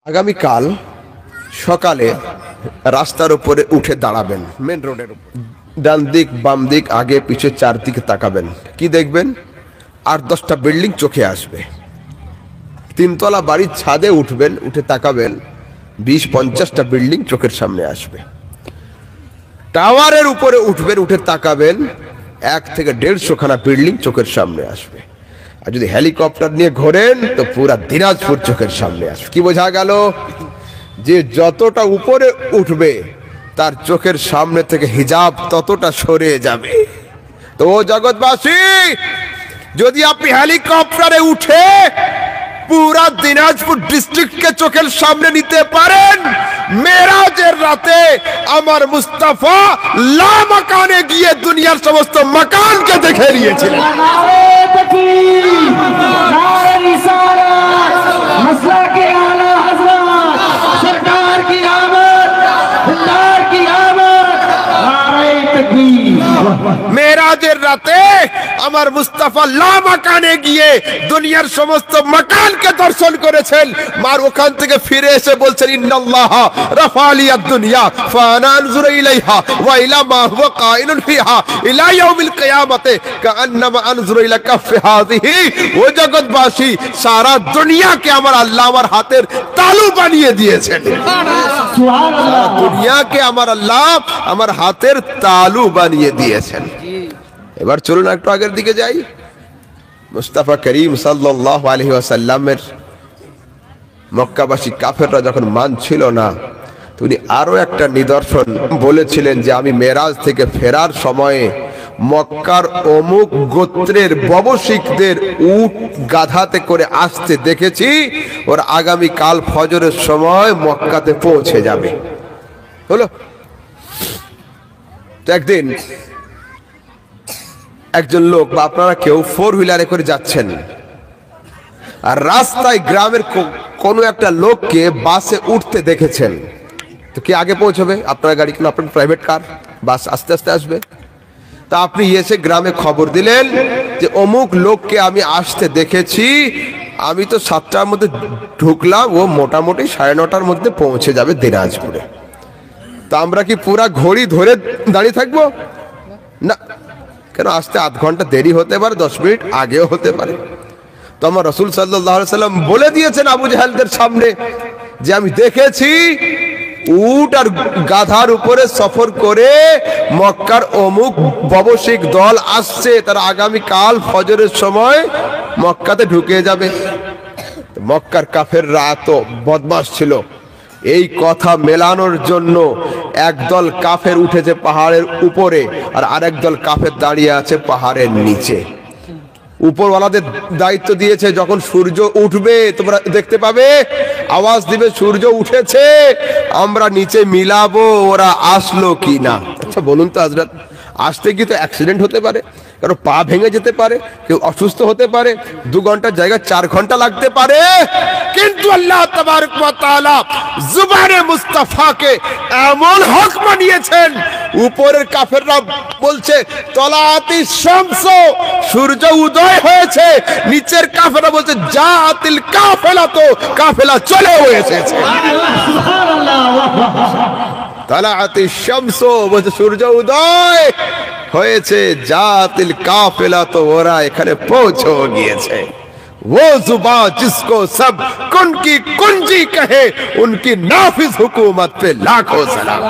আগামীকাল সকালে রাস্তার উপরে উঠে দাঁড়াবেন, মেন রোডের উপর, ডান দিক বাম দিক আগে পিছে চারদিকে তাকাবেন। কি দেখবেন? 8-10টা বিল্ডিং চোখে আসবে। 3তলা বাড়ির ছাদে উঠবেন, উঠে তাকাবেন, 20-50টা বিল্ডিং চোখের সামনে আসবে। টাওয়ারের উপরে উঠবেন, উঠে তাকাবেন, 1 থেকে 150খানা বিল্ডিং চোখের সামনে আসবে। আর যদি হেলিকপ্টার নিয়ে ঘোরেন তো পুরা দিনাজপুর চোখের সামনে আসবে। কি বোঝা গেল? যে যতটা উপরে উঠবে তার চোখের সামনে থেকে হিজাব ততটা সরে যাবে। তো জগৎবাসী, যদি আপনি হেলিকপ্টারে উঠে পুরা দিনাজপুর ডিস্ট্রিক্টকে চোখের সামনে নিতে পারেন, মেরাজের রাতে আমার মুস্তাফা লামাকানে গিয়ে দুনিয়ার সমস্ত মাকানকে দেখে নিয়েছিলেন। মেরাজের রাতে আমার মুস্তাফা লামাকানে গিয়ে দুনিয়ার সমস্ত মাকানকে দর্শন করেছেন। মার ওখান থেকে ফিরে এসে বলছেন, ইন্নাল্লাহা রাফালিয়াদ দুনিয়া ফানা আনজুরু ইলাইহা ওয়া ইলা মা হুয়া কাইনুন ফিহা ইলা ইয়াউমিল কিয়ামাতে কাআন্নামা আনজুরু ইলা কাফি হাযিহি। ও জগৎবাসী, সারা দুনিয়াকে আমার আল্লাহ আমার হাতের তালু বানিয়ে দিয়েছেন। সুবহানাল্লাহ। দুনিয়াকে আমার আল্লাহ আমার হাতের তালু বানিয়ে দিয়েছেন। এবার চলুন একটু আগের দিকে যাই। মুস্তাফা করিম সাল্লাল্লাহু আলাইহি ওয়াসাল্লামের মক্কাবাসী কাফেররা যখন মানছিল না, তিনি আরো একটা নিদর্শন বলেছিলেন যে আমি মেরাজ থেকে ফেরার সময়ে মক্কার অমুক গোত্রের ববশিকদের উট গাধাতে করে আসতে দেখেছি, ওর আগামী কাল ফজরের সময় মক্কাতে পৌঁছে যাবে। হলো তো একদিন একজন লোক বা আপনারা কেউ 4 হুইলারে করে যাচ্ছেন, আর রাস্তায় গ্রামের কোনো একটা লোককে বাসে উঠতে দেখেছেন। তো কি আগে পৌঁছবে? আপনার গাড়ি কিংবা আপনার প্রাইভেট কার, বাস আস্তে আস্তে আসবে। তা আপনি এসে গ্রামে খবর দিলেন যে অমুক লোককে আমি আসতে দেখেছি, আমি তো 7টার মধ্যে ঢুকলাম, ও মোটামুটি 9:30টার মধ্যে পৌঁছে যাবে দিনাজপুরে। তা আমরা কি পুরা ঘড়ি ধরে দাঁড়িয়ে থাকবো? না, কেন? আসতে আধ ঘন্টা দেরি হতে পারে, 10 মিনিট আগেও হতে পারে। তো আমার রাসূল সাল্লাল্লাহু আলাইহি সাল্লাম বলে দিয়েছেন আবু জাহেলদের সামনে যে আমি দেখেছি উট আর গাধার উপরে সফর করে মক্কার অমুক ববশিক দল আসছে, তারা আগামী কাল ফজরের সময় মক্কাতে ঢুকে যাবে। মক্কার কাফেররা তো বদমাশ ছিল, এই কথা মেলানোর জন্য একদল কাফের উঠেছে পাহাড়ের উপরে, আর আরেক দল কাফের দাঁড়িয়ে আছে পাহাড়ের নিচে। উপরওয়ালাদের দায়িত্ব দিয়েছে, যখন সূর্য উঠবে তোমরা দেখতে পাবে, আওয়াজ দিবে সূর্য উঠেছে, আমরা নিচে মিলাবো ওরা আসলো কি না। আচ্ছা বলুন তো হযরত, আসতে কি তো অ্যাক্সিডেন্ট হতে পারে, কারো পা ভেঙে যেতে পারে, কেউ অসুস্থ হতে পারে, 2 ঘন্টার জায়গায় 4 ঘন্টা লাগতে পারে। কিন্তু আল্লাহ তাবারক ওয়া তাআলা জুবানে মুস্তাফাকে এমন হক মানিয়েছেন, উপরের কাফেররা বলছে তলাআতিশ শামস, সূর্য উদয় হয়েছে, নিচের কাফেররা বলছে জাতিল কাফেলা, তো কাফেলা চলে এসেছে। সুবহানাল্লাহ। তলাআতিশ শামস বলছে সূর্য উদয় হয়েছে, জাতিল কাফেলা, তো ওরা এখানে পৌঁছে গিয়েছে। वो जुबान जिसको सब कुन की कुंजी कहे, उनकी नाफिज हुकूमत पे लाखों सलाम।